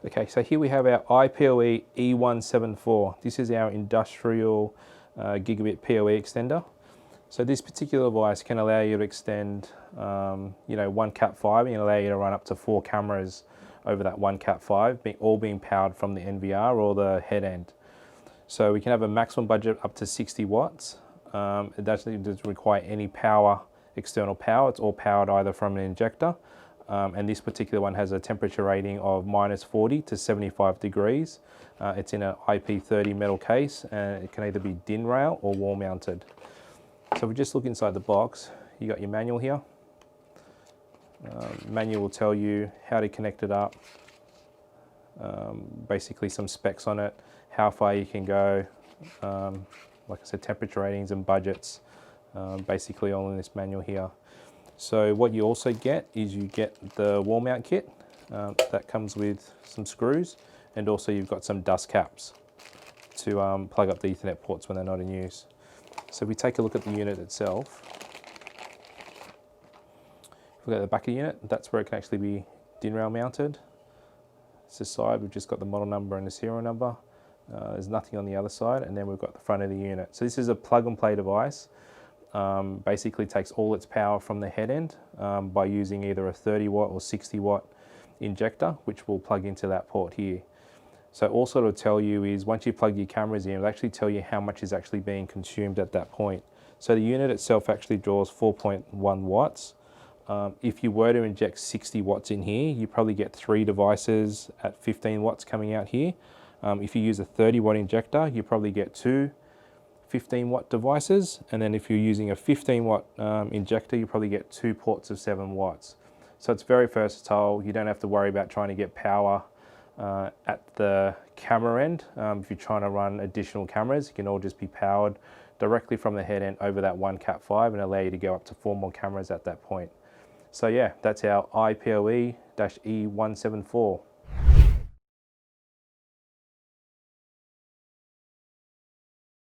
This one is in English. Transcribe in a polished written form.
Okay, so here we have our IPOE-E174. This is our industrial gigabit PoE extender. So this particular device can allow you to extend, one Cat5 and allow you to run up to 4 cameras over that one Cat5, all being powered from the NVR or the head end. So we can have a maximum budget up to 60 watts. It doesn't require any power, external power. It's all powered either from an injector. And this particular one has a temperature rating of -40 to 75 degrees. It's in an IP30 metal case, and it can either be DIN rail or wall mounted. So if we just look inside the box, you got your manual here. Manual will tell you how to connect it up, basically some specs on it, how far you can go, like I said, temperature ratings and budgets, basically all in this manual here. So what you also get is you get the wall mount kit that comes with some screws, and also you've got some dust caps to plug up the Ethernet ports when they're not in use. So if we take a look at the unit itself, if we look at the back of the unit, that's where it can actually be DIN rail mounted. It's this side, we've just got the model number and the serial number. There's nothing on the other side, and then we've got the front of the unit. So this is a plug and play device. Basically takes all its power from the head end by using either a 30 watt or 60 watt injector, which will plug into that port here. So also it'll tell you is once you plug your cameras in, it'll actually tell you how much is actually being consumed at that point. So the unit itself actually draws 4.1 watts. If you were to inject 60 watts in here, you probably get 3 devices at 15 watts coming out here. If you use a 30 watt injector, you probably get 2 15 watt devices, and then if you're using a 15 watt injector, you probably get 2 ports of 7 watts. So it's very versatile. You don't have to worry about trying to get power at the camera end. If you're trying to run additional cameras, it can all just be powered directly from the head end over that one Cat5 and allow you to go up to 4 more cameras at that point. So yeah, that's our IPOE-E174.